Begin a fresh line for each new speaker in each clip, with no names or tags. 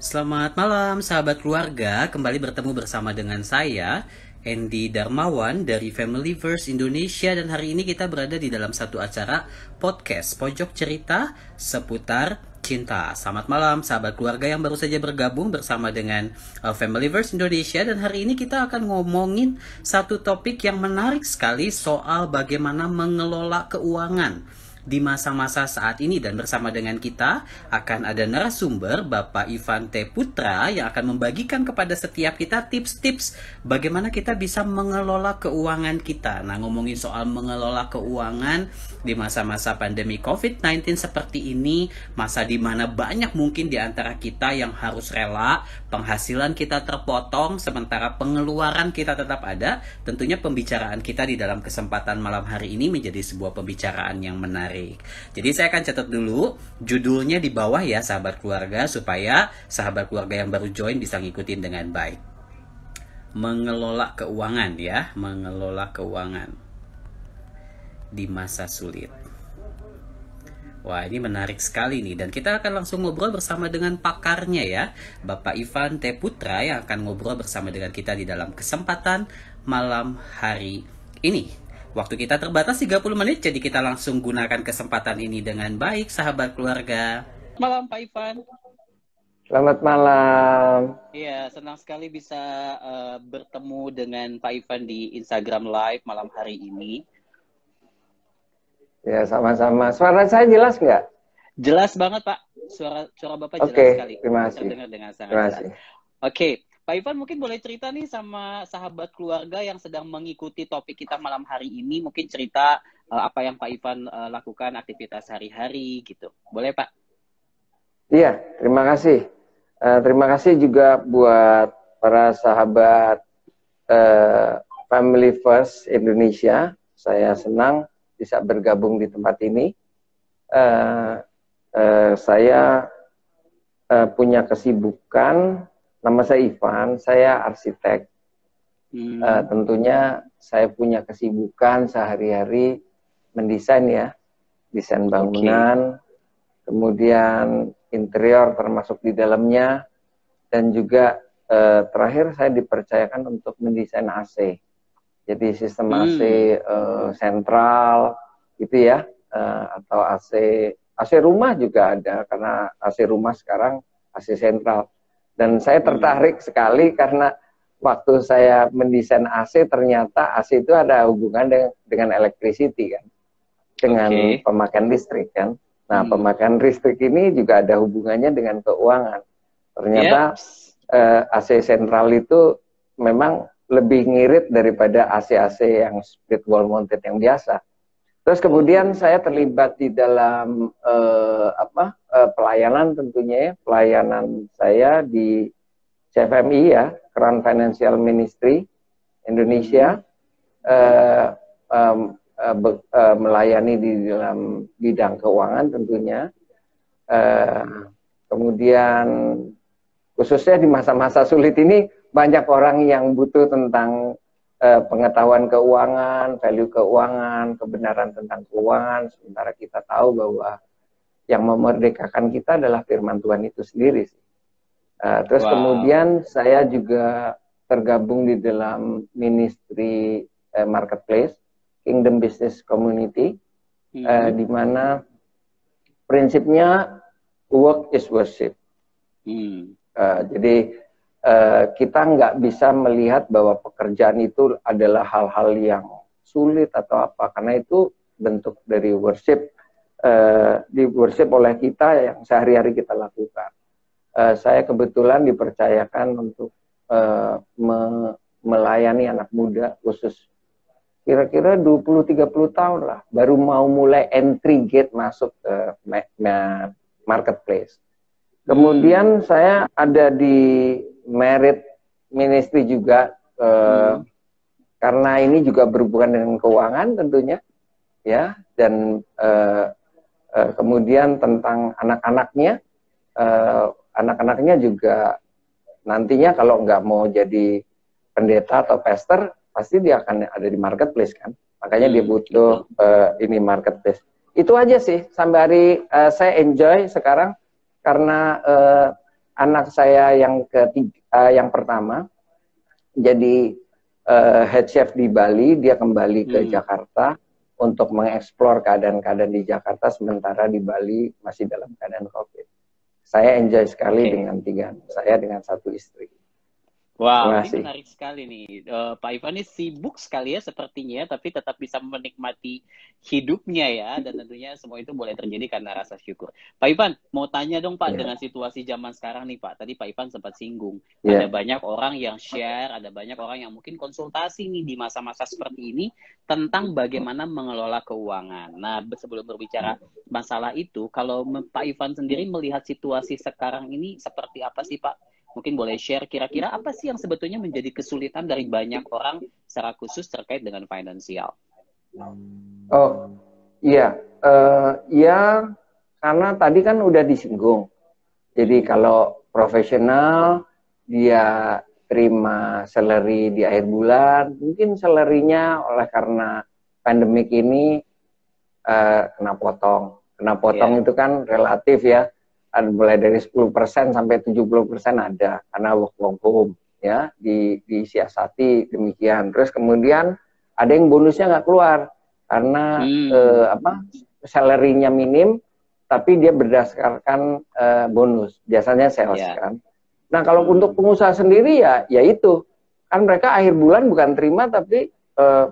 Selamat malam sahabat keluarga, kembali bertemu bersama dengan saya, Andy Darmawan dari Familyverse Indonesia, dan hari ini kita berada di dalam satu acara podcast Pojok Cerita seputar cinta. Selamat malam sahabat keluarga yang baru saja bergabung bersama dengan Familyverse Indonesia, dan hari ini kita akan ngomongin satu topik yang menarik sekali soal bagaimana mengelola keuangan di masa-masa saat ini, dan bersama dengan kita akan ada narasumber Bapak Ivan T. Putra yang akan membagikan kepada setiap kita tips-tips bagaimana kita bisa mengelola keuangan kita. Nah, ngomongin soal mengelola keuangan di masa-masa pandemi COVID-19 seperti ini, masa di mana banyak mungkin di antara kita yang harus rela, penghasilan kita terpotong sementara pengeluaran kita tetap ada. Tentunya pembicaraan kita di dalam kesempatan malam hari ini menjadi sebuah pembicaraan yang menarik. Jadi saya akan catat dulu judulnya di bawah ya sahabat keluarga, supaya sahabat keluarga yang baru join bisa ngikutin dengan baik. Mengelola keuangan ya, mengelola keuangan di masa sulit. Wah, ini menarik sekali nih, dan kita akan langsung ngobrol bersama dengan pakarnya ya, Bapak Ivan T. Putra yang akan ngobrol bersama dengan kita di dalam kesempatan malam hari ini. Waktu kita terbatas 30 menit, jadi kita langsung gunakan kesempatan ini dengan baik, sahabat keluarga. Malam, Pak Ivan.
Selamat malam.
Iya, senang sekali bisa bertemu dengan Pak Ivan di Instagram Live malam hari ini.
Ya, sama-sama. Suara saya jelas nggak?
Jelas banget, Pak. Suara Bapak jelas sekali.
Terima kasih.
Terdengar dengan sangat jelas. Oke. Pak Ivan mungkin boleh cerita nih sama sahabat keluarga yang sedang mengikuti topik kita malam hari ini. Mungkin cerita apa yang Pak Ivan lakukan, aktivitas sehari-hari gitu. Boleh, Pak?
Iya, terima kasih. Terima kasih juga buat para sahabat Familyverse Indonesia. Saya senang bisa bergabung di tempat ini. Saya punya kesibukan. Nama saya Ivan, saya arsitek. Tentunya saya punya kesibukan sehari-hari mendesain ya, desain bangunan, kemudian interior termasuk di dalamnya, dan juga terakhir saya dipercayakan untuk mendesain AC. Jadi sistem AC sentral gitu ya, atau AC rumah juga ada, karena AC rumah sekarang AC sentral. Dan saya tertarik sekali karena waktu saya mendesain AC, ternyata AC itu ada hubungan dengan electricity kan, dengan pemakaian listrik kan. Nah, pemakaian listrik ini juga ada hubungannya dengan keuangan. Ternyata AC sentral itu memang lebih ngirit daripada AC-AC yang split wall mounted yang biasa. Terus kemudian saya terlibat di dalam pelayanan, tentunya ya, pelayanan saya di CFMI ya, Crown Financial Ministry Indonesia, melayani di dalam bidang keuangan tentunya. Kemudian khususnya di masa-masa sulit ini banyak orang yang butuh tentang pengetahuan keuangan, value keuangan, kebenaran tentang keuangan, sementara kita tahu bahwa yang memerdekakan kita adalah firman Tuhan itu sendiri. Terus kemudian saya juga tergabung di dalam ministry marketplace, Kingdom Business Community, di mana prinsipnya work is worship. Jadi kita nggak bisa melihat bahwa pekerjaan itu adalah hal-hal yang sulit atau apa, karena itu bentuk dari worship, di worship oleh kita yang sehari-hari kita lakukan. Saya kebetulan dipercayakan untuk melayani anak muda, khusus kira-kira 20-30 tahun lah, baru mau mulai entry gate masuk ke marketplace. Kemudian saya ada di merit ministry juga, karena ini juga berhubungan dengan keuangan tentunya ya, dan kemudian tentang anak-anaknya, anak-anaknya juga nantinya kalau nggak mau jadi pendeta atau pastor, pasti dia akan ada di marketplace kan, makanya dia butuh ini marketplace. Itu aja sih sampai hari saya enjoy sekarang, karena anak saya yang yang pertama jadi head chef di Bali, dia kembali ke Jakarta untuk mengeksplor keadaan-keadaan di Jakarta, sementara di Bali masih dalam keadaan COVID. Saya enjoy sekali dengan 3 anak saya dengan 1 istri.
Wow, ini menarik sekali nih. Pak Ivan ini sibuk sekali ya sepertinya, tapi tetap bisa menikmati hidupnya ya, dan tentunya semua itu boleh terjadi karena rasa syukur. Pak Ivan, mau tanya dong Pak, dengan situasi zaman sekarang nih Pak, tadi Pak Ivan sempat singgung, ada banyak orang yang share, ada banyak orang yang mungkin konsultasi nih di masa-masa seperti ini tentang bagaimana mengelola keuangan. Nah, sebelum berbicara masalah itu, kalau Pak Ivan sendiri melihat situasi sekarang ini seperti apa sih Pak? Mungkin boleh share kira-kira apa sih yang sebetulnya menjadi kesulitan dari banyak orang secara khusus terkait dengan finansial?
Oh iya, ya karena tadi kan udah disinggung. Jadi kalau profesional dia terima salary di akhir bulan, mungkin salary-nya oleh karena pandemik ini kena potong. Kena potong itu kan relatif ya. Mulai dari 10% sampai 70% ada karena work from home ya, disiasati demikian. Terus kemudian ada yang bonusnya nggak keluar karena salary-nya minim tapi dia berdasarkan bonus, biasanya sales kan. Nah kalau untuk pengusaha sendiri ya itu kan mereka akhir bulan bukan terima tapi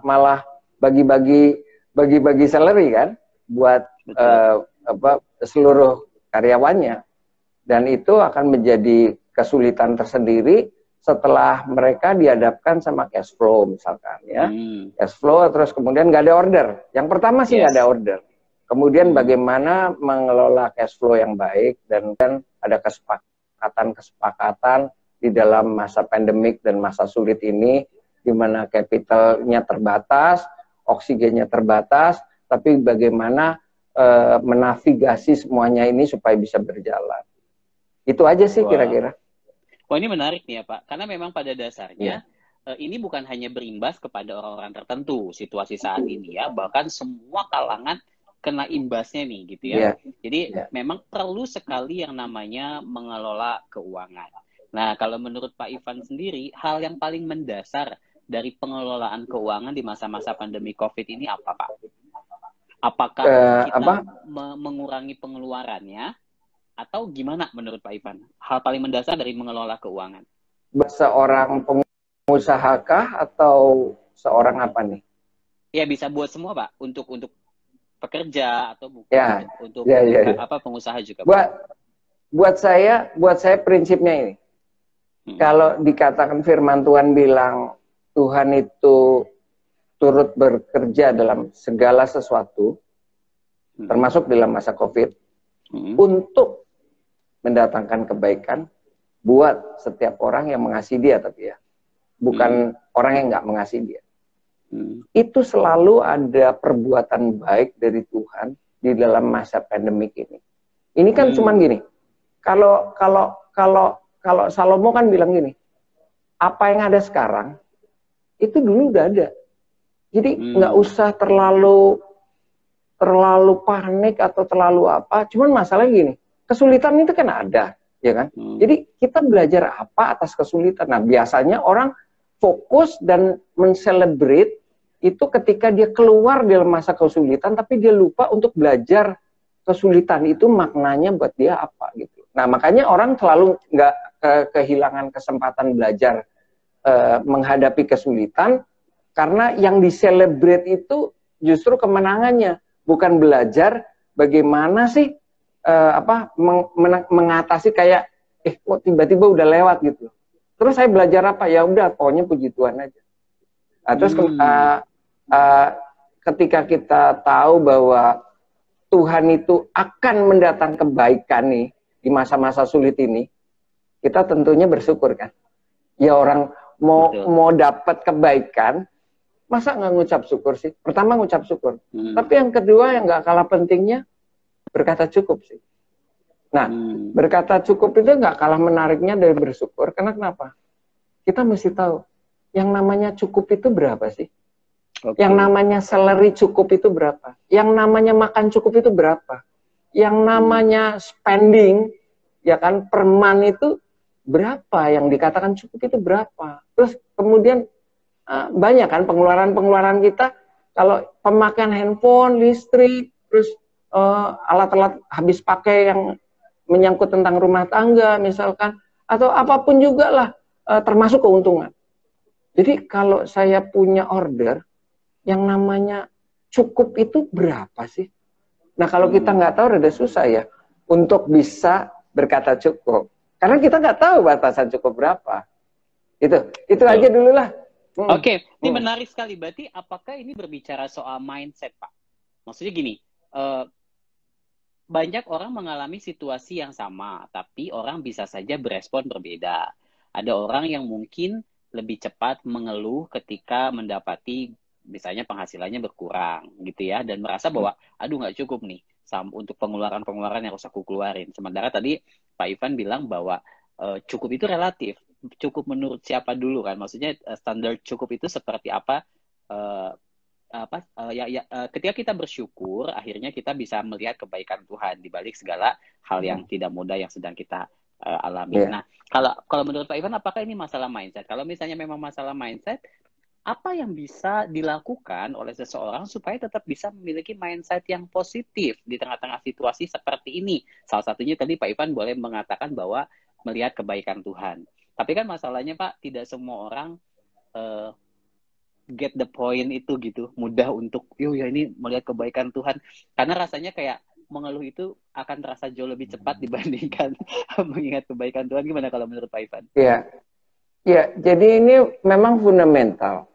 malah bagi-bagi salary kan buat seluruh karyawannya, dan itu akan menjadi kesulitan tersendiri setelah mereka dihadapkan sama cash flow misalkan ya, cash flow terus kemudian nggak ada order. Yang pertama sih nggak ada order, kemudian bagaimana mengelola cash flow yang baik, dan kan ada kesepakatan di dalam masa pandemik dan masa sulit ini, di mana capitalnya terbatas, oksigennya terbatas, tapi bagaimana menavigasi semuanya ini supaya bisa berjalan. Itu aja sih kira-kira.
Wah, ini menarik nih ya Pak, karena memang pada dasarnya ini bukan hanya berimbas kepada orang-orang tertentu situasi saat ini ya, bahkan semua kalangan kena imbasnya nih gitu ya. Jadi memang perlu sekali yang namanya mengelola keuangan. Nah, kalau menurut Pak Ivan sendiri, hal yang paling mendasar dari pengelolaan keuangan di masa-masa pandemi COVID ini apa Pak? Apakah kita mengurangi pengeluarannya atau gimana menurut Pak Ivan? Hal paling mendasar dari mengelola keuangan.
Seorang pengusahakah atau seorang apa nih?
Ya bisa buat semua Pak, untuk pekerja atau bukan untuk pengusaha juga.
Buat saya prinsipnya ini. Kalau dikatakan firman Tuhan bilang Tuhan itu turut bekerja dalam segala sesuatu, termasuk dalam masa COVID, untuk mendatangkan kebaikan buat setiap orang yang mengasihi dia, tapi ya, bukan orang yang nggak mengasihi dia. Itu selalu ada perbuatan baik dari Tuhan di dalam masa pandemik ini. Ini kan cuman gini, kalau Salomo kan bilang gini, apa yang ada sekarang itu dulu udah ada. Jadi nggak usah terlalu panik atau terlalu apa. Cuman masalahnya gini, kesulitan itu kan ada, ya kan? Jadi kita belajar apa atas kesulitan. Nah biasanya orang fokus dan men-celebrate itu ketika dia keluar dalam masa kesulitan, tapi dia lupa untuk belajar kesulitan itu maknanya buat dia apa gitu. Nah makanya orang selalu nggak kehilangan kesempatan belajar menghadapi kesulitan. Karena yang di-celebrate itu justru kemenangannya, bukan belajar bagaimana sih mengatasi kayak kok tiba-tiba udah lewat gitu. Terus saya belajar apa? Ya udah, pokoknya puji Tuhan aja. Nah, terus ketika kita tahu bahwa Tuhan itu akan mendatangkan kebaikan nih di masa-masa sulit ini, kita tentunya bersyukur kan. Ya orang mau dapat kebaikan, masa nggak ngucap syukur sih? Pertama ngucap syukur. Tapi yang kedua yang nggak kalah pentingnya, berkata cukup sih. Nah, berkata cukup itu nggak kalah menariknya dari bersyukur. Karena kenapa? Kita mesti tahu, yang namanya cukup itu berapa sih? Yang namanya salary cukup itu berapa? Yang namanya makan cukup itu berapa? Yang namanya spending ya kan, perman itu berapa, yang dikatakan cukup itu berapa. Terus kemudian banyak kan pengeluaran kita, kalau pemakaian handphone, listrik, terus alat-alat habis pakai yang menyangkut tentang rumah tangga misalkan, atau apapun juga lah, termasuk keuntungan. Jadi kalau saya punya order, yang namanya cukup itu berapa sih? Nah kalau kita nggak tahu, rada susah ya untuk bisa berkata cukup. Karena kita nggak tahu batasan cukup berapa. Itu aja dulu lah.
Oke, ini menarik sekali. Berarti apakah ini berbicara soal mindset, Pak? Maksudnya gini, banyak orang mengalami situasi yang sama, tapi orang bisa saja berespon berbeda. Ada orang yang mungkin lebih cepat mengeluh ketika mendapati misalnya penghasilannya berkurang gitu ya, dan merasa bahwa aduh nggak cukup nih untuk pengeluaran-pengeluaran yang harus aku keluarin. Sementara tadi Pak Ivan bilang bahwa cukup itu relatif. Cukup menurut siapa dulu kan? Maksudnya standar cukup itu seperti apa? Ketika kita bersyukur, akhirnya kita bisa melihat kebaikan Tuhan di balik segala hal yang tidak mudah yang sedang kita alami. Nah, kalau menurut Pak Ivan, apakah ini masalah mindset? Kalau misalnya memang masalah mindset, apa yang bisa dilakukan oleh seseorang supaya tetap bisa memiliki mindset yang positif di tengah-tengah situasi seperti ini? Salah satunya tadi Pak Ivan boleh mengatakan bahwa melihat kebaikan Tuhan. Tapi kan masalahnya Pak, tidak semua orang get the point itu gitu. Mudah untuk, ya ini melihat kebaikan Tuhan. Karena rasanya kayak mengeluh itu akan terasa jauh lebih cepat dibandingkan mengingat kebaikan Tuhan. Gimana kalau menurut Pak Ivan?
Ya, jadi ini memang fundamental.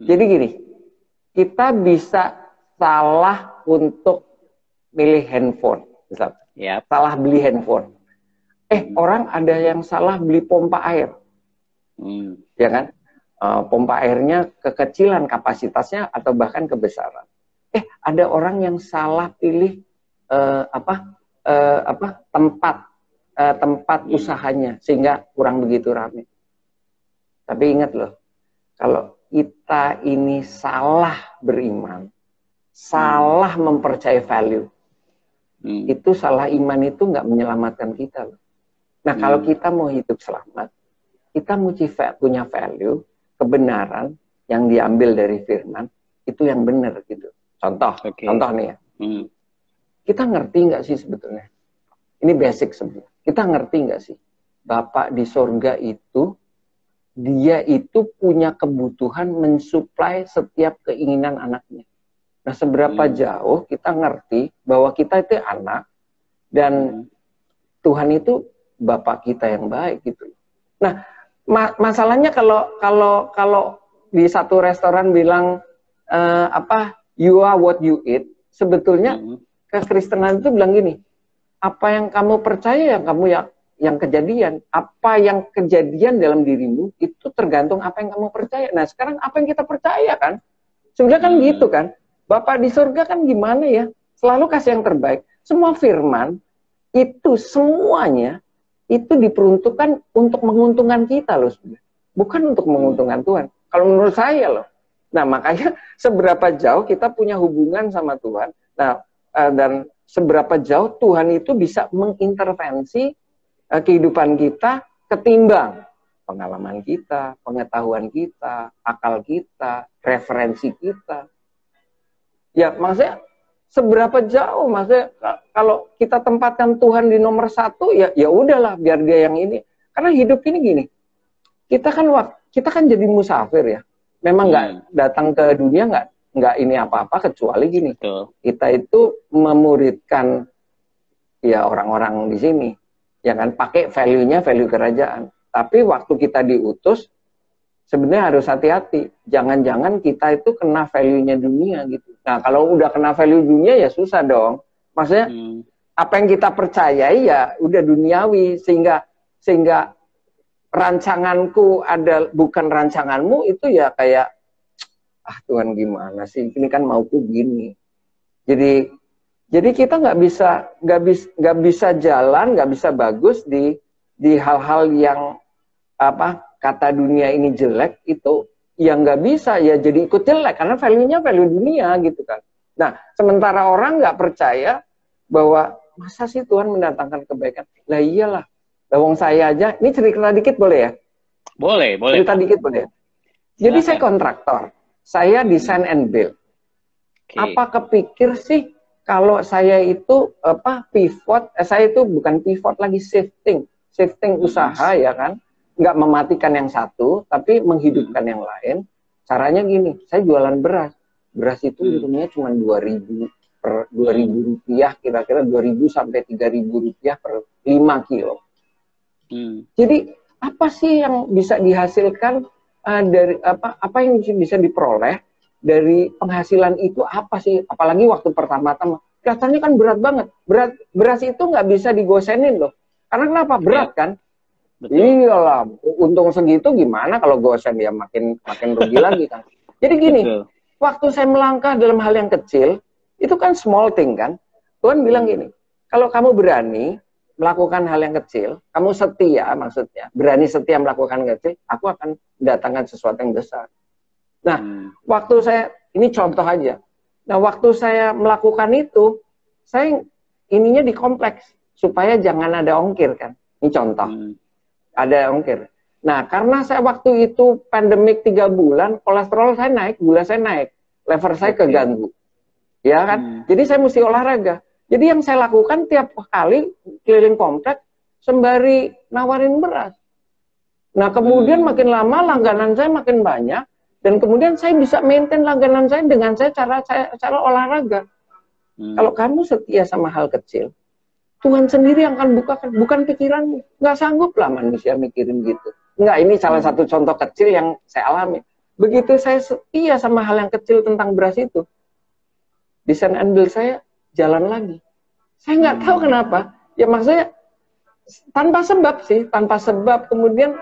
Jadi gini, kita bisa salah untuk milih handphone, misalnya. Salah beli handphone. Orang ada yang salah beli pompa air. Ya kan? Pompa airnya kekecilan kapasitasnya atau bahkan kebesaran. Ada orang yang salah pilih tempat usahanya sehingga kurang begitu ramai. Tapi ingat loh, kalau kita ini salah beriman, salah mempercayai value, itu salah iman itu nggak menyelamatkan kita loh. Nah kalau kita mau hidup selamat, kita mesti punya value, kebenaran yang diambil dari firman, itu yang benar gitu. Contoh nih ya. Kita ngerti nggak sih sebetulnya? Ini basic sebenarnya. Kita ngerti nggak sih? Bapak di sorga itu, dia itu punya kebutuhan mensuplai setiap keinginan anaknya. Nah, seberapa jauh kita ngerti bahwa kita itu anak, dan Tuhan itu Bapak kita yang baik gitu. Nah, masalahnya kalau di satu restoran bilang you are what you eat, sebetulnya kekristenan itu bilang gini, apa yang kamu percaya yang kejadian, apa yang kejadian dalam dirimu itu tergantung apa yang kamu percaya. Nah sekarang apa yang kita percaya kan, sebenarnya kan gitu kan. Bapak di surga kan gimana ya, selalu kasih yang terbaik. Semua firman itu semuanya itu diperuntukkan untuk menguntungkan kita loh, bukan untuk menguntungkan Tuhan. Kalau menurut saya loh. Nah makanya seberapa jauh kita punya hubungan sama Tuhan. Nah dan seberapa jauh Tuhan itu bisa mengintervensi kehidupan kita ketimbang pengalaman kita, pengetahuan kita, akal kita, referensi kita. Ya maksudnya seberapa jauh, maksudnya kalau kita tempatkan Tuhan di nomor satu, ya udahlah biar dia yang ini. Karena hidup ini gini, kita kan jadi musafir ya. Memang nggak datang ke dunia nggak ini apa-apa kecuali gini. Betul. Kita itu memuridkan ya orang-orang di sini. Ya kan, pakai value-nya, value kerajaan. Tapi waktu kita diutus, sebenarnya harus hati-hati. Jangan-jangan kita itu kena value-nya dunia gitu. Nah, kalau udah kena value dunia ya susah dong. Maksudnya, apa yang kita percayai ya udah duniawi. Sehingga rancanganku bukan rancanganmu, itu ya kayak, Tuhan gimana sih? Ini kan mauku gini. Jadi kita nggak bisa jalan, nggak bisa bagus di hal-hal yang kata dunia ini jelek itu, yang nggak bisa ya jadi ikut jelek karena value-nya value dunia gitu kan. Nah sementara orang nggak percaya bahwa masa sih Tuhan mendatangkan kebaikan? Lah iyalah. Lah wong saya aja, ini cerita dikit boleh ya?
Boleh.
Cerita dikit boleh ya? Jadi saya kontraktor. Saya design and build.
Okay.
Apa kepikir sih kalau saya itu pivot, saya itu bukan pivot lagi, shifting usaha ya kan, nggak mematikan yang satu, tapi menghidupkan yang lain. Caranya gini, saya jualan beras itu untungnya cuma 2.000 per 2.000 rupiah, kira-kira 2.000 sampai 3.000 rupiah per 5 kilo. Jadi apa sih yang bisa dihasilkan dari apa yang bisa diperoleh dari penghasilan itu apa sih? Apalagi waktu pertama-tama, kelihatannya kan berat banget. Beras itu nggak bisa digosenin loh. Karena kenapa? Berat kan? Betul. Iyalah, untung segitu gimana kalau gosen ya makin rugi lagi kan. Jadi gini, waktu saya melangkah dalam hal yang kecil, itu kan small thing kan. Tuhan bilang gini, kalau kamu berani melakukan hal yang kecil, kamu setia maksudnya, berani setia melakukan yang kecil, aku akan mendatangkan sesuatu yang besar. Nah, waktu saya, ini contoh aja. Nah, waktu saya melakukan itu, saya ininya di kompleks, supaya jangan ada ongkir kan. Ini contoh. Ada ongkir. Nah, karena saya waktu itu pandemik 3 bulan, kolesterol saya naik, gula saya naik, lever saya keganggu. Ya kan? Jadi saya mesti olahraga. Jadi yang saya lakukan tiap kali keliling komplek, sembari nawarin beras. Nah, kemudian makin lama langganan saya makin banyak, dan kemudian saya bisa maintain langganan saya dengan cara olahraga. Kalau kamu setia sama hal kecil, Tuhan sendiri yang akan bukakan, bukan pikiranmu. Nggak sanggup lah manusia mikirin gitu. Nggak, ini salah satu contoh kecil yang saya alami. Begitu saya setia sama hal yang kecil tentang beras itu, desain and build saya jalan lagi. Saya nggak tahu kenapa. Ya maksudnya tanpa sebab sih, tanpa sebab. Kemudian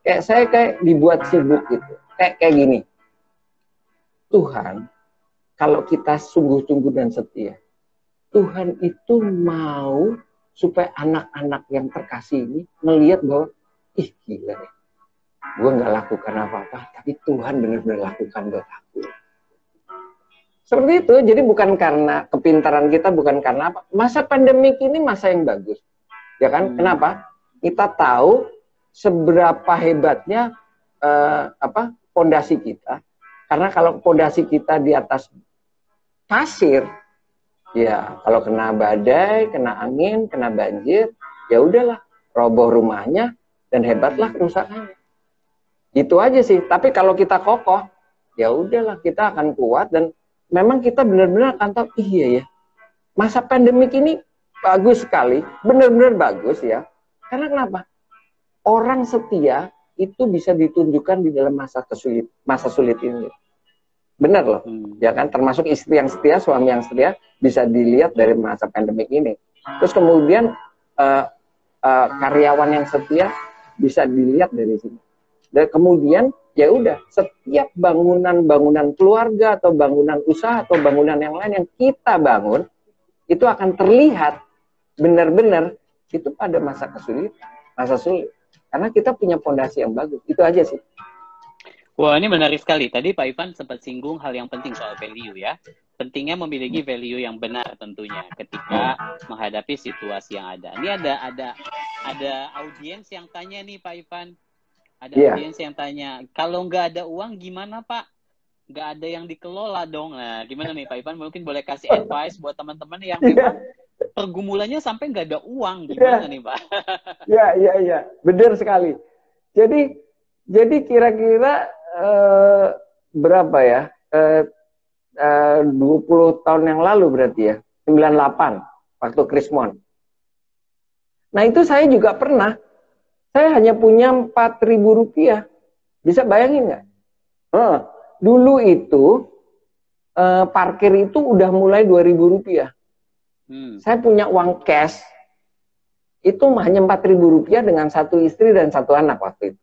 saya dibuat sibuk gitu. Kayak gini. Tuhan, kalau kita sungguh-sungguh dan setia, Tuhan itu mau supaya anak-anak yang terkasih ini melihat bahwa, ih gila deh, gue nggak lakukan apa-apa, tapi Tuhan benar-benar lakukan buat aku. Seperti itu, jadi bukan karena kepintaran kita, bukan karena apa. Masa pandemik ini masa yang bagus, ya kan? Kenapa? Kita tahu seberapa hebatnya fondasi kita. Karena kalau fondasi kita di atas pasir, ya kalau kena badai, kena angin, kena banjir, ya udahlah, roboh rumahnya dan hebatlah kerusakannya. Itu aja sih. Tapi kalau kita kokoh, ya udahlah, kita akan kuat dan memang kita benar-benar akan tahu, iya ya, masa pandemik ini bagus sekali, benar-benar bagus ya. Karena kenapa? Orang setia itu bisa ditunjukkan di dalam masa sulit ini. Benar loh, ya kan? Termasuk istri yang setia, suami yang setia bisa dilihat dari masa pandemik ini. Terus kemudian karyawan yang setia bisa dilihat dari sini. Dan kemudian ya udah, setiap bangunan keluarga atau bangunan usaha atau bangunan yang lain yang kita bangun itu akan terlihat benar-benar itu pada masa kesulitan, masa sulit. Karena kita punya fondasi yang bagus. Itu aja sih.
Wah, ini menarik sekali. Tadi Pak Ivan sempat singgung hal yang penting soal value ya. Pentingnya memiliki value yang benar tentunya ketika menghadapi situasi yang ada. Ini ada audiens yang tanya nih Pak Ivan. Ada audiens yang tanya, kalau nggak ada uang gimana Pak? Nggak ada yang dikelola dong. Nah, gimana nih Pak Ivan? Mungkin boleh kasih advice buat teman-teman yang memang pergumulannya sampai nggak ada uang. Gimana nih Pak?
Iya. Benar sekali. Jadi kira-kira berapa ya? 20 tahun yang lalu berarti ya. 98 waktu Krismon. Nah, itu saya juga pernah. Saya hanya punya 4.000 rupiah. Bisa bayangin nggak? Dulu itu parkir itu udah mulai 2.000 rupiah. Saya punya uang cash itu hanya 4.000 rupiah dengan satu istri dan satu anak waktu itu.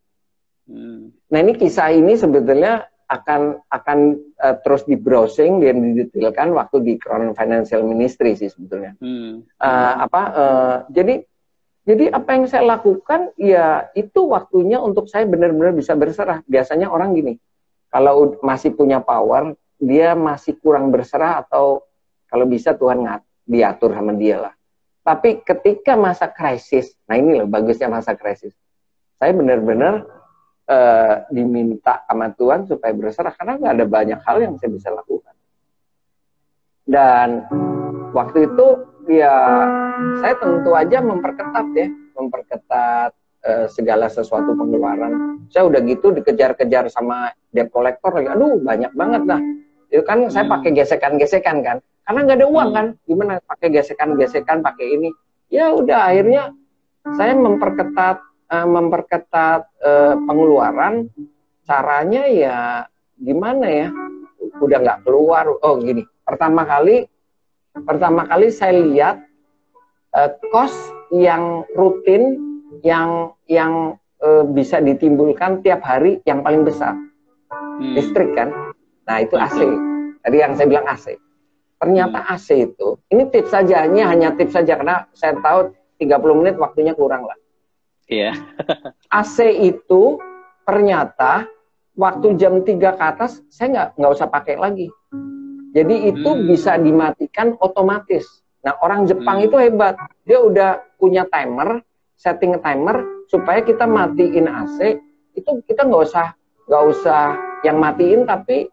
Nah, ini kisah ini sebetulnya akan terus di browsing dan didetailkan waktu di Crown Financial Ministry sih sebetulnya. Jadi apa yang saya lakukan ya itu waktunya untuk saya benar-benar bisa berserah. Biasanya orang gini, kalau masih punya power, dia masih kurang berserah atau kalau bisa Tuhan diatur sama dia lah. Tapi ketika masa krisis, nah ini loh bagusnya masa krisis. Saya benar-benar diminta sama Tuhan supaya berserah, karena nggak ada banyak hal yang saya bisa lakukan. Dan waktu itu ya saya tentu aja memperketat segala sesuatu pengeluaran. Saya udah gitu dikejar-kejar sama debt collector lagi. Aduh, banyak banget lah. Itu kan saya pakai gesekan-gesekan kan. Karena nggak ada uang kan. Gimana pakai gesekan-gesekan, pakai ini. Ya udah akhirnya saya memperketat pengeluaran. Caranya ya gimana ya? Udah nggak keluar. Oh gini. Pertama kali saya lihat kos yang rutin yang bisa ditimbulkan tiap hari yang paling besar listrik kan. Nah itu AC. Tadi yang saya bilang AC. Ternyata AC itu, ini tips saja, ini hanya tips saja karena saya tahu 30 menit waktunya kurang lah.
Iya.
AC itu ternyata waktu jam 3 ke atas saya nggak usah pakai lagi. Jadi itu bisa dimatikan otomatis. Nah orang Jepang itu hebat, dia udah punya timer, setting timer supaya kita matiin AC itu kita nggak usah yang matiin tapi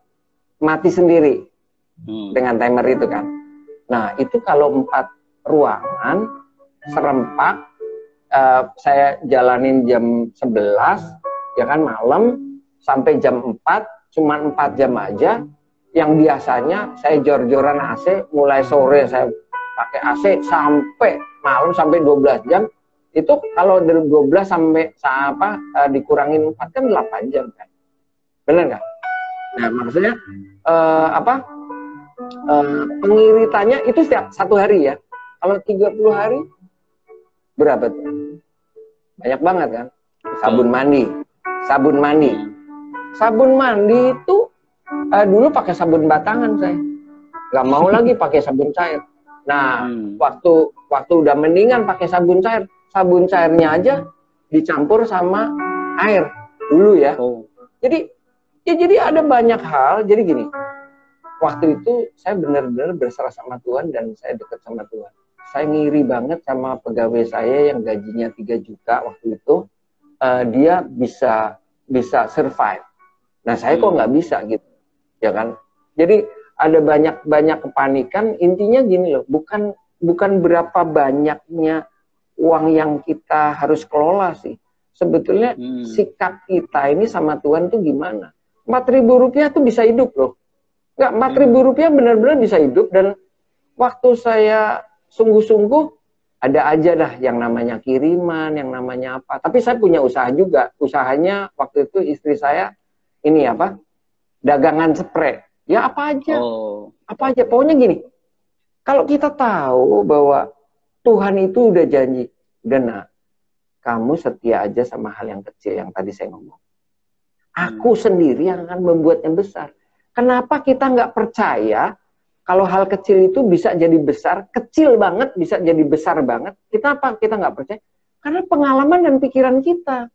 mati sendiri dengan timer itu kan. Nah itu kalau 4 ruangan serempak saya jalanin jam 11 ya kan malam sampai jam 4 cuma 4 jam aja. Yang biasanya saya jor-joran AC mulai sore saya pakai AC sampai malam sampai 12 jam. Itu kalau dari 12 sampai dikurangin 4 kan 8 jam kan. Benar nggak? Nah, maksudnya pengiritannya itu setiap 1 hari ya. Kalau 30 hari berapa tuh? Banyak banget kan? Sabun mandi. Sabun mandi itu dulu pakai sabun batangan saya. Nggak mau lagi pakai sabun cair. Nah, waktu udah mendingan pakai sabun cair. Sabun cairnya aja dicampur sama air dulu ya. Jadi ada banyak hal. Jadi gini, waktu itu saya benar-benar berserah sama Tuhan dan saya dekat sama Tuhan. Saya ngiri banget sama pegawai saya yang gajinya 3 juta waktu itu. Dia bisa survive. Nah saya kok nggak bisa gitu, ya kan? Jadi ada banyak kepanikan. Intinya gini loh, bukan berapa banyaknya uang yang kita harus kelola sih. Sebetulnya sikap kita ini sama Tuhan tuh gimana? 4.000 rupiah tuh bisa hidup loh. Nggak, 4.000 rupiah benar-benar bisa hidup. Dan waktu saya sungguh-sungguh, ada aja dah yang namanya kiriman, yang namanya apa. Tapi saya punya usaha juga. Usahanya waktu itu istri saya, ini dagangan spray. Ya apa aja. Apa aja. Pokoknya gini, kalau kita tahu bahwa Tuhan itu udah janji, udah nak, kamu setia aja sama hal yang kecil yang tadi saya ngomong. Aku sendiri yang akan membuat yang besar. Kenapa kita nggak percaya kalau hal kecil itu bisa jadi besar, kecil banget bisa jadi besar banget? Kenapa kita nggak percaya? Karena pengalaman dan pikiran kita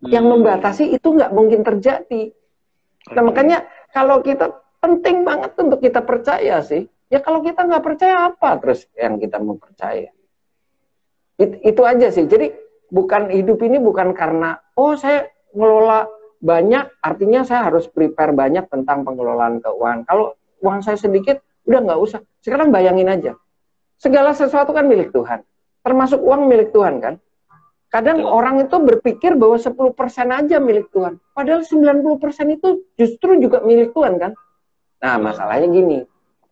yang membatasi itu nggak mungkin terjadi. Nah makanya kalau kita penting banget untuk kita percaya sih. Ya kalau kita nggak percaya apa terus yang kita mau percaya? Itu aja sih. Jadi bukan hidup ini bukan karena saya ngelola banyak, artinya saya harus prepare banyak tentang pengelolaan keuangan. Kalau uang saya sedikit, udah nggak usah. Sekarang bayangin aja, segala sesuatu kan milik Tuhan, termasuk uang milik Tuhan kan. Kadang orang itu berpikir bahwa 10% aja milik Tuhan, padahal 90% itu justru juga milik Tuhan kan. Nah masalahnya gini,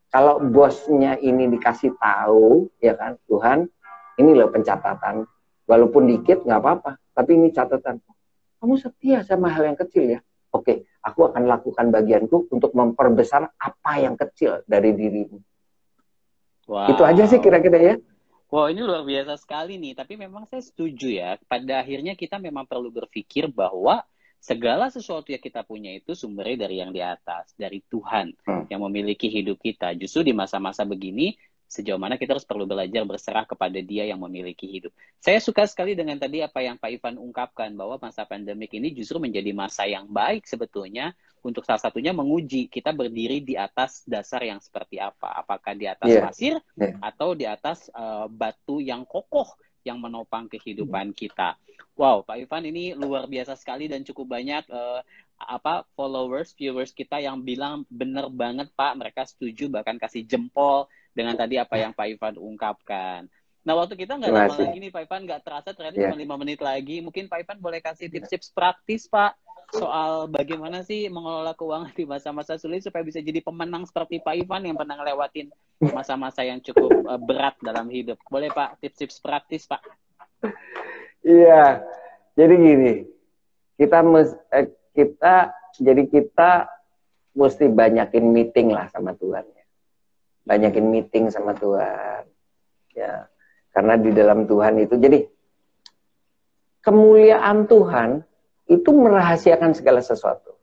kalau bosnya ini dikasih tahu, ya kan, Tuhan, ini loh pencatatan, walaupun dikit nggak apa-apa, tapi ini catatan. Kamu setia sama hal yang kecil ya? Oke, aku akan lakukan bagianku untuk memperbesar apa yang kecil dari dirimu. Wow. Itu aja sih kira-kira ya.
Wow, ini luar biasa sekali nih. Tapi memang saya setuju ya. Pada akhirnya kita memang perlu berpikir bahwa segala sesuatu yang kita punya itu sumbernya dari yang di atas, dari Tuhan yang memiliki hidup kita. Justru di masa-masa begini, sejauh mana kita harus perlu belajar berserah kepada Dia yang memiliki hidup. Saya suka sekali dengan tadi apa yang Pak Ivan ungkapkan, bahwa masa pandemik ini justru menjadi masa yang baik sebetulnya untuk salah satunya menguji kita berdiri di atas dasar yang seperti apa. Apakah di atas pasir atau di atas batu yang kokoh yang menopang kehidupan kita. Wow, Pak Ivan, ini luar biasa sekali dan cukup banyak followers, viewers kita yang bilang bener banget Pak, mereka setuju bahkan kasih jempol dengan tadi apa yang Pak Ivan ungkapkan. Nah, waktu kita nggak lama lagi nih Pak Ivan, nggak terasa ternyata cuma 5 menit lagi. Mungkin Pak Ivan boleh kasih tips-tips praktis Pak soal bagaimana sih mengelola keuangan di masa-masa sulit supaya bisa jadi pemenang seperti Pak Ivan yang pernah ngelewatin masa-masa yang cukup berat dalam hidup. Boleh Pak, tips-tips praktis Pak?
Iya, jadi gini, kita mesti banyakin meeting lah sama Tuhan, banyakin meeting sama Tuhan, ya, karena di dalam Tuhan itu, jadi kemuliaan Tuhan itu merahasiakan segala sesuatu.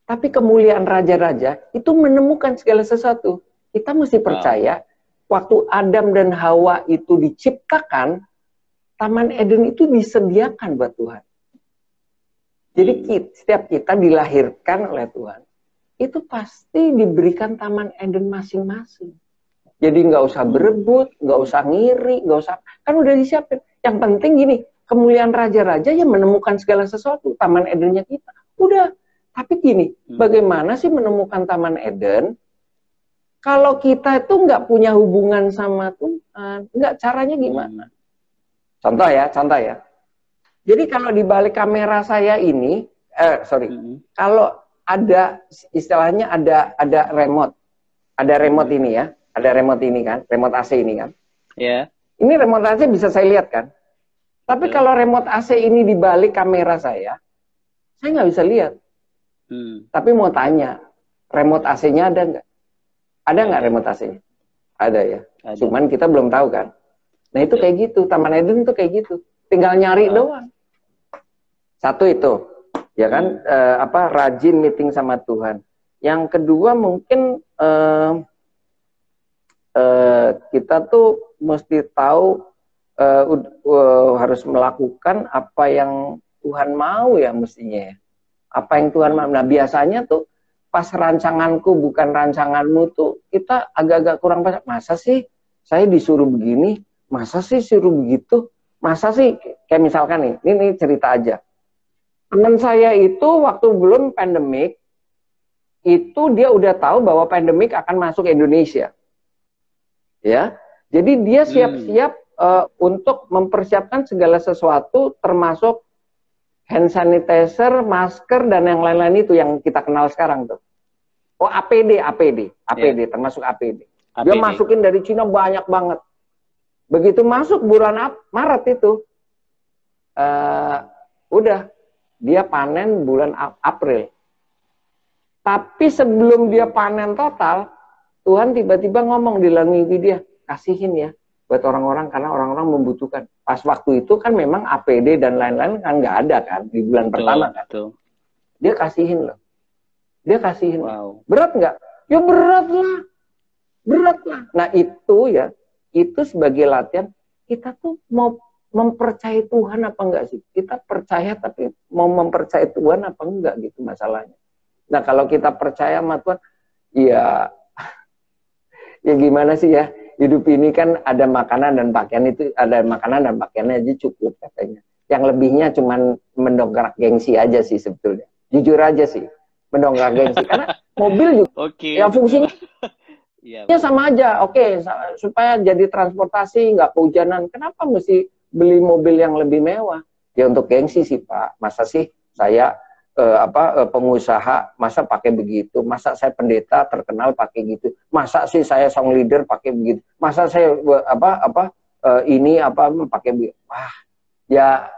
Tapi kemuliaan raja-raja itu menemukan segala sesuatu. Kita mesti percaya, waktu Adam dan Hawa itu diciptakan, Taman Eden itu disediakan buat Tuhan. Jadi setiap kita dilahirkan oleh Tuhan, itu pasti diberikan Taman Eden masing-masing. Jadi nggak usah berebut, nggak usah ngiri, nggak usah, kan udah disiapin. Yang penting gini, kemuliaan raja-raja yang menemukan segala sesuatu, Taman Edennya kita. Udah, tapi gini, bagaimana sih menemukan Taman Eden? Kalau kita itu nggak punya hubungan sama Tuhan, nggak, caranya gimana? Contoh ya. Jadi kalau di balik kamera saya ini, kalau ada istilahnya ada remote ini ya, ada remote ini kan, remote AC ini kan.
Ya. Yeah.
Ini remote AC bisa saya lihat kan. Tapi kalau remote AC ini di balik kamera saya nggak bisa lihat. Tapi mau tanya, remote AC-nya ada nggak? Ada nggak remote AC-nya? Ada ya. Ada. Cuman kita belum tahu kan. Nah itu kayak gitu, Taman Eden itu kayak gitu. Tinggal nyari doang. Satu itu, ya kan, rajin meeting sama Tuhan. Yang kedua mungkin kita tuh mesti tahu harus melakukan apa yang Tuhan mau ya mestinya ya. Apa yang Tuhan mau. Nah biasanya tuh pas rancanganku bukan rancanganmu tuh kita agak-agak kurang pas. Masa sih saya disuruh begini? Masa sih suruh begitu? Masa sih kayak misalkan nih, ini cerita aja. Teman saya itu waktu belum pandemik itu dia udah tahu bahwa pandemik akan masuk Indonesia. Ya. Jadi dia siap-siap untuk mempersiapkan segala sesuatu termasuk hand sanitizer, masker, dan yang lain-lain itu yang kita kenal sekarang tuh. Oh, APD, termasuk APD. Dia masukin dari Cina banyak banget. Begitu masuk bulan Maret itu, udah, dia panen bulan April. Tapi sebelum dia panen total, Tuhan tiba-tiba ngomong di dalam mimpi dia, kasihin ya buat orang-orang karena orang-orang membutuhkan. Pas waktu itu kan memang APD dan lain-lain kan nggak ada kan di bulan pertama kan. Dia kasihin loh. Dia kasihin. Wow. Berat nggak? Ya berat lah. Nah itu ya, itu sebagai latihan kita tuh mau mempercayai Tuhan apa enggak sih? Kita percaya tapi mau mempercayai Tuhan apa enggak gitu masalahnya. Nah kalau kita percaya sama Tuhan, ya gimana sih ya? Hidup ini kan ada makanan dan pakaian, itu ada makanan dan pakaiannya aja cukup katanya. Yang lebihnya cuman mendongkrak gengsi aja sih sebetulnya. Jujur aja sih, mendongkrak gengsi. Karena mobil juga yang fungsinya sama aja. Supaya jadi transportasi, nggak kehujanan. Kenapa mesti beli mobil yang lebih mewah? Ya untuk gengsi sih Pak. Masa sih saya pengusaha masa pakai begitu, masa saya pendeta terkenal pakai gitu, masa sih saya song leader pakai begitu, masa saya pakai begitu. Wah, ya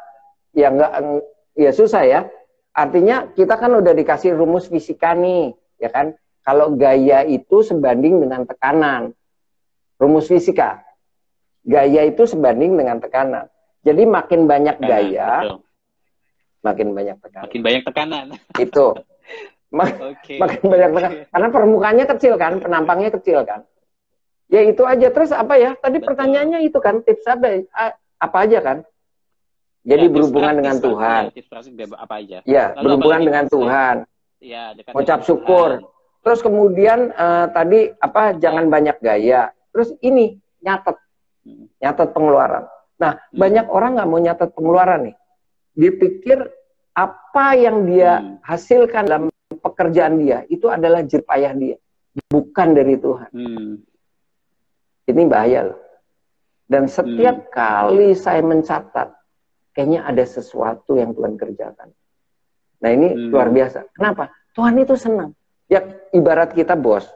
enggak, ya susah ya. Artinya kita kan udah dikasih rumus fisika nih, ya kan? Kalau gaya itu sebanding dengan tekanan. Rumus fisika. Gaya itu sebanding dengan tekanan. Jadi makin banyak gaya, betul. Makin banyak tekanan. Itu. Makin banyak tekanan. Karena permukaannya kecil kan, penampangnya kecil kan. Ya itu aja. Terus apa ya? Tadi
Betul.
pertanyaannya itu kan tips apa aja kan? Jadi
Ya, tips
berhubungan
praktis,
dengan
Pak.
Tuhan.
Ya, tips praktis apa aja.
Ya,
Lalu
berhubungan
apalagi, Pak,
dengan
selain
Tuhan.
ya dekat
Mengucap
dengan
syukur.
Tuhan?
Terus kemudian tadi apa? Jangan banyak gaya. Terus ini nyatet pengeluaran. Nah, banyak orang nggak mau nyatet pengeluaran nih. Dia pikir apa yang dia hasilkan dalam pekerjaan dia itu adalah jerih payah dia, bukan dari Tuhan. Ini bahaya loh. Dan setiap kali saya mencatat, kayaknya ada sesuatu yang Tuhan kerjakan. Nah ini luar biasa. Kenapa? Tuhan itu senang. Ya ibarat kita bos,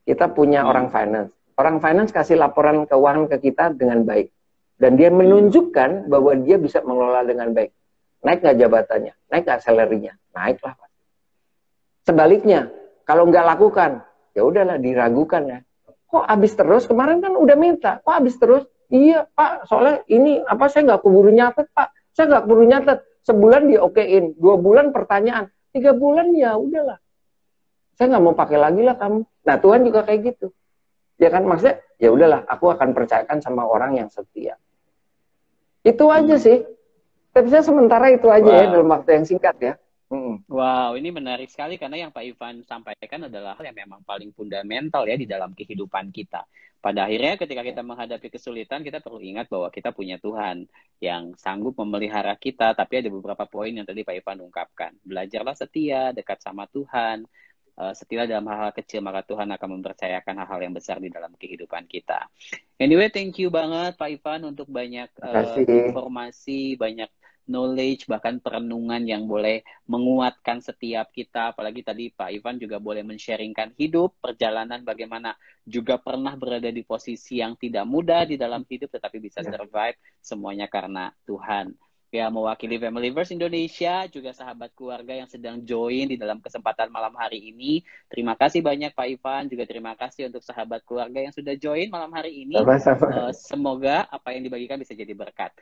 kita punya orang finance. Orang finance kasih laporan keuangan ke kita dengan baik. Dan dia menunjukkan bahwa dia bisa mengelola dengan baik. Naik nggak jabatannya? Naik nggak salary-nya? Naiklah. Sebaliknya, kalau nggak lakukan, ya udahlah diragukan ya. Kok habis terus? Kemarin kan udah minta. Kok habis terus? Iya Pak, soalnya ini apa saya nggak keburu nyatet Pak. Saya nggak keburu nyatet. Sebulan diokein, 2 bulan pertanyaan, 3 bulan ya udahlah. Saya nggak mau pakai lagi lah kamu. Nah Tuhan juga kayak gitu. Ya kan maksudnya, ya udahlah, aku akan percayakan sama orang yang setia. Itu aja sih. Tipsnya sementara itu aja ya dalam waktu yang singkat ya.
Wow, ini menarik sekali karena yang Pak Ivan sampaikan adalah hal yang memang paling fundamental ya di dalam kehidupan kita. Pada akhirnya ketika kita menghadapi kesulitan, kita perlu ingat bahwa kita punya Tuhan yang sanggup memelihara kita, tapi ada beberapa poin yang tadi Pak Ivan ungkapkan. Belajarlah setia, dekat sama Tuhan, setia dalam hal-hal kecil, maka Tuhan akan mempercayakan hal-hal yang besar di dalam kehidupan kita. Anyway, thank you banget Pak Ivan untuk banyak informasi, banyak knowledge, bahkan perenungan yang boleh menguatkan setiap kita. Apalagi tadi Pak Ivan juga boleh men-sharingkan hidup, perjalanan bagaimana juga pernah berada di posisi yang tidak mudah di dalam hidup, tetapi bisa survive semuanya karena Tuhan. Ya, mewakili Familyverse Indonesia, juga sahabat keluarga yang sedang join di dalam kesempatan malam hari ini. Terima kasih banyak Pak Ivan, juga terima kasih untuk sahabat keluarga yang sudah join malam hari ini. Semoga apa yang dibagikan bisa jadi berkat.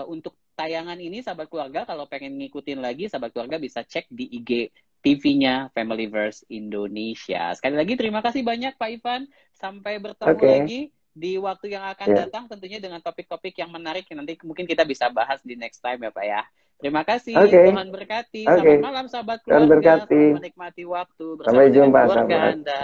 Untuk tayangan ini sahabat keluarga, kalau pengen ngikutin lagi, sahabat keluarga bisa cek di IG TV-nya Familyverse Indonesia. Sekali lagi terima kasih banyak Pak Ivan. Sampai bertemu lagi di waktu yang akan datang, tentunya dengan topik-topik yang menarik yang nanti mungkin kita bisa bahas di next time ya Pak ya. Terima kasih, Tuhan berkati. Selamat malam sahabat keluarga, selamat menikmati waktu bersama dengan keluarga Anda.